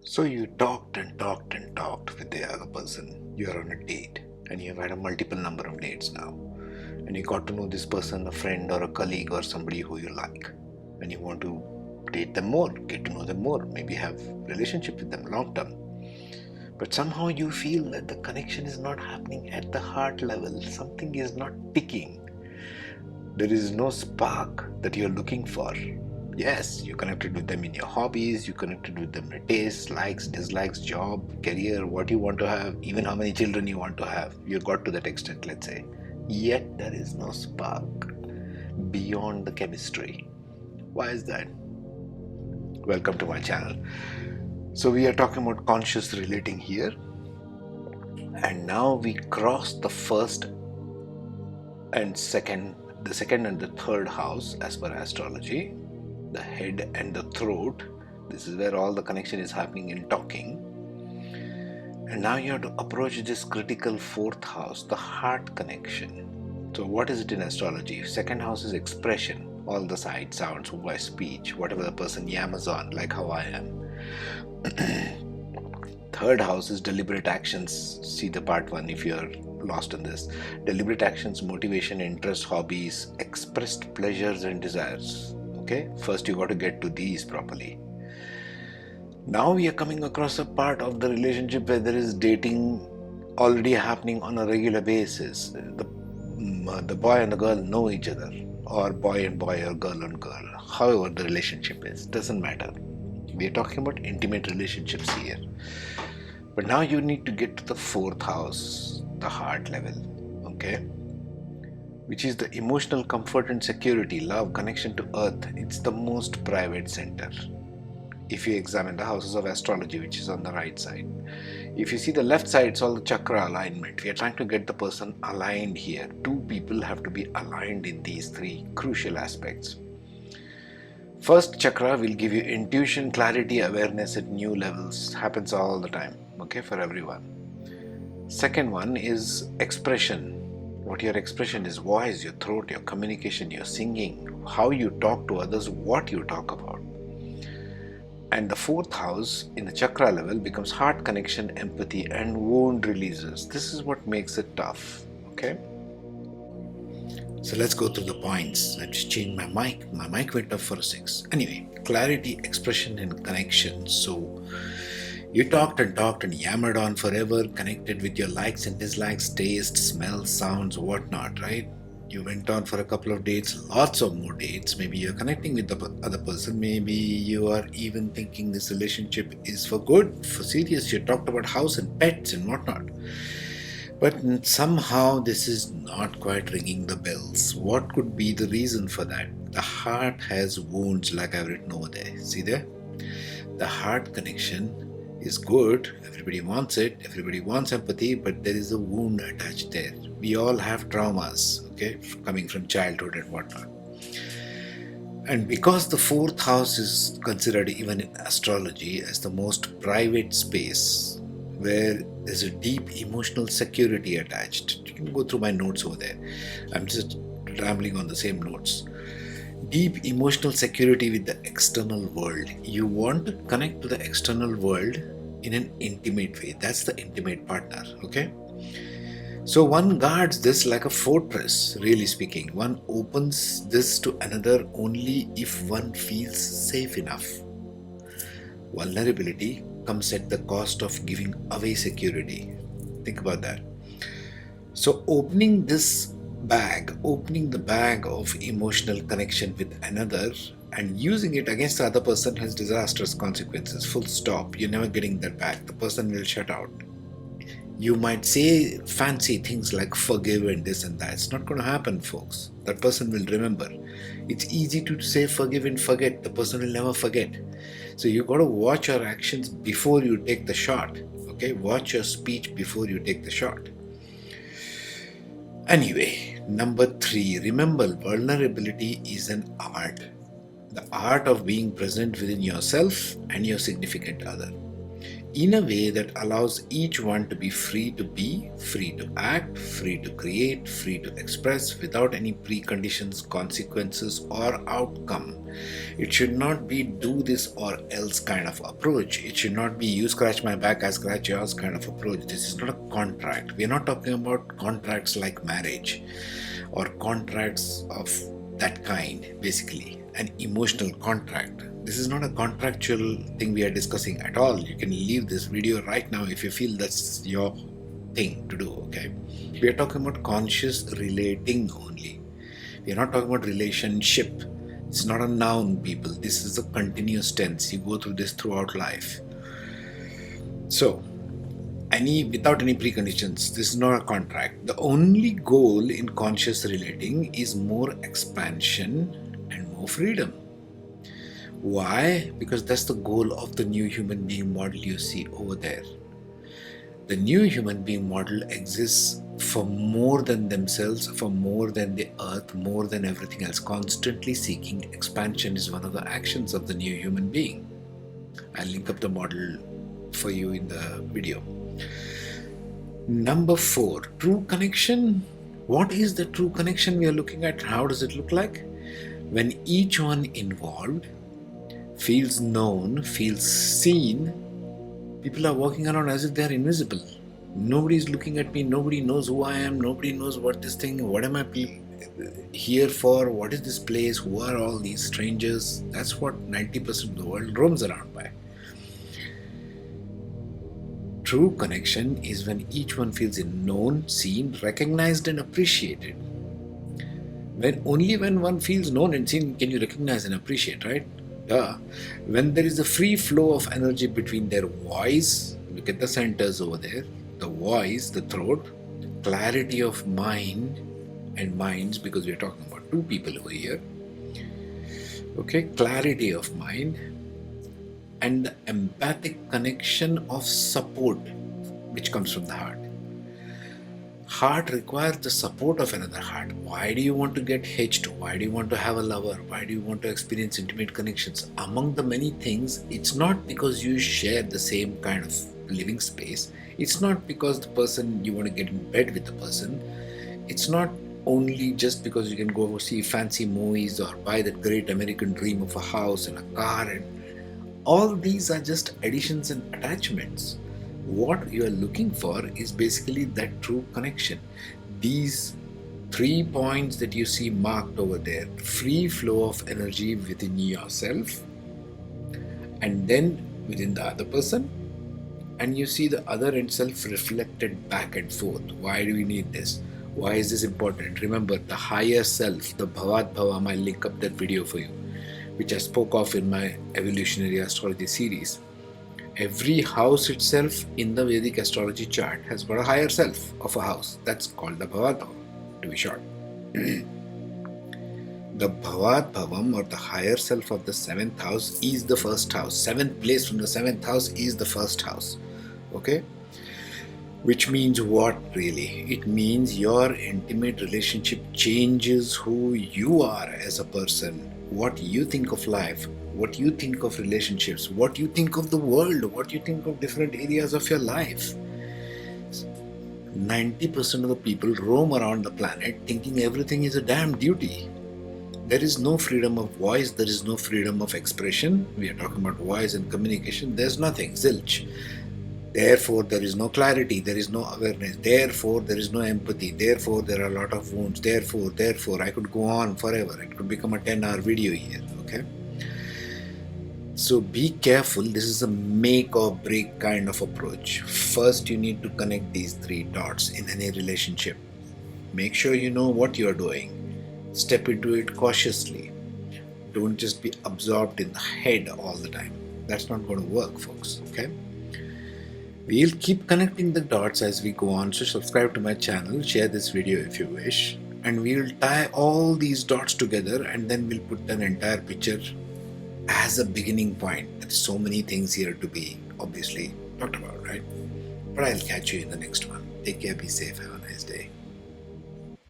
So you talked and talked and talked with the other person. You're on a date and you've had a multiple number of dates now. And you got to know this person, a friend or a colleague or somebody who you like. And you want to date them more, get to know them more, maybe have relationship with them long term. But somehow you feel that the connection is not happening at the heart level. Something is not ticking. There is no spark that you're looking for. Yes, you connected with them in your hobbies, you connected with them in tastes, likes, dislikes, job, career, what you want to have, even how many children you want to have. You got to that extent, let's say. Yet there is no spark beyond the chemistry. Why is that? Welcome to my channel. So we are talking about conscious relating here. And now we cross the second and the third house as per astrology. The head and the throat. This is where all the connection is happening in talking. And now you have to approach this critical fourth house, the heart connection. So what is it in astrology? Second house is expression, all the side sounds, voice, speech, whatever the person yammers on, like how I am. Third house is deliberate actions. See the part 1 if you're lost in this. Deliberate actions, motivation, interest, hobbies, expressed pleasures and desires. Okay, first you got to get to these properly. Now we are coming across a part of the relationship where there is dating already happening on a regular basis. The boy and the girl know each other, or boy and boy, or girl and girl. However the relationship is, doesn't matter. We are talking about intimate relationships here. But now you need to get to the fourth house, the heart level, okay? Which is the emotional comfort and security, love, connection to earth. It's the most private center. If you examine the houses of astrology, which is on the right side. If you see the left side, it's all the chakra alignment. We are trying to get the person aligned here. Two people have to be aligned in these three crucial aspects. First chakra will give you intuition, clarity, awareness at new levels. Happens all the time, okay, for everyone. Second one is expression. What your expression is, voice, your throat, your communication, your singing, how you talk to others, what you talk about. And the fourth house in the chakra level becomes heart connection, empathy, and wound releases. This is what makes it tough, okay? So let's go through the points. I just changed my mic. My mic went up for a 6. Anyway, clarity, expression, and connection. So you talked and yammered on forever, connected with your likes and dislikes, taste, smells, sounds, whatnot, right? You went on for a couple of dates, lots of more dates. Maybe you're connecting with the other person. Maybe you are even thinking this relationship is for good, for serious. You talked about house and pets and whatnot. But somehow this is not quite ringing the bells. What could be the reason for that? The heart has wounds, like I've written over there. See there? The heart connection is good. Everybody wants it. Everybody wants empathy, but there is a wound attached there. We all have traumas, okay, coming from childhood and whatnot. And because the fourth house is considered even in astrology as the most private space where there's a deep emotional security attached. You can go through my notes over there. I'm just rambling on the same notes. Deep emotional security with the external world. You want to connect to the external world in an intimate way. That's the intimate partner, okay? So one guards this like a fortress, really speaking. One opens this to another only if one feels safe enough. Vulnerability comes at the cost of giving away security. Think about that. So opening the bag of emotional connection with another and using it against the other person has disastrous consequences. Full stop. You're never getting that back. The person will shut out. You might say fancy things like forgive and this and that. It's not going to happen, folks. That person will remember. It's easy to say forgive and forget. The person will never forget. So you got to watch your actions before you take the shot. Okay, watch your speech before you take the shot. Anyway, number 3, remember, vulnerability is an art. The art of being present within yourself and your significant other. in a way that allows each one to be, free to act, free to create, free to express without any preconditions, consequences, or outcome. It should not be do this or else kind of approach. It should not be you scratch my back, I scratch yours kind of approach. This is not a contract. We are not talking about contracts like marriage or contracts of that kind, basically, an emotional contract. This is not a contractual thing we are discussing at all. You can leave this video right now if you feel that's your thing to do, okay? We are talking about conscious relating only. We are not talking about relationship. It's not a noun, people. This is a continuous tense. You go through this throughout life. So, without any preconditions, this is not a contract. The only goal in conscious relating is more expansion and more freedom. Why? Because that's the goal of the new human being model you see over there. The new human being model exists for more than themselves, for more than the earth, more than everything else. Constantly seeking expansion is one of the actions of the new human being. I'll link up the model for you in the video. Number 4, true connection. What is the true connection we are looking at? How does it look like? When each one involved feels known, feels seen, people are walking around as if they are invisible. Nobody is looking at me, nobody knows who I am, nobody knows what this thing, what am I here for, what is this place, who are all these strangers. That's what 90% of the world roams around by. True connection is when each one feels known, seen, recognized and appreciated. Only when one feels known and seen can you recognize and appreciate, right? When there is a free flow of energy between their voice, look at the centers over there, the voice, the throat, clarity of mind and minds, because we are talking about two people over here. Okay, clarity of mind and the empathic connection of support which comes from the heart. Heart requires the support of another heart. Why do you want to get hitched? Why do you want to have a lover? Why do you want to experience intimate connections? Among the many things, it's not because you share the same kind of living space. It's not because the person you want to get in bed with the person. It's not only just because you can go see fancy movies or buy that great American dream of a house and a car. And all these are just additions and attachments. What you are looking for is basically that true connection. These 3 points that you see marked over there, free flow of energy within yourself and then within the other person, and you see the other in self reflected back and forth. Why do we need this? Why is this important? Remember, the higher self, the Bhavat Bhavam, I'll link up that video for you, which I spoke of in my evolutionary astrology series. Every house itself in the Vedic astrology chart has got a higher self of a house. That's called the Bhavat Bhavam, to be short. The Bhavat Bhavam, or the higher self of the 7th house, is the first house. 7th place from the 7th house is the first house. Okay? Which means what really? It means your intimate relationship changes who you are as a person, what you think of life, what you think of relationships, what you think of the world, what you think of different areas of your life. 90% of the people roam around the planet thinking everything is a damn duty. There is no freedom of voice, there is no freedom of expression. We are talking about voice and communication. There's nothing, zilch. Therefore, there is no clarity, there is no awareness. Therefore, there is no empathy. Therefore, there are a lot of wounds. Therefore, I could go on forever. It could become a 10-hour video here, okay? So be careful. This is a make or break kind of approach. First, you need to connect these 3 dots in any relationship. Make sure you know what you're doing. Step into it cautiously. Don't just be absorbed in the head all the time. That's not going to work, folks, okay? We'll keep connecting the dots as we go on, so subscribe to my channel, share this video if you wish, and we'll tie all these dots together and then we'll put an entire picture as a beginning point. There's so many things here to be obviously talked about, right? But I'll catch you in the next one. Take care, be safe, have a nice day.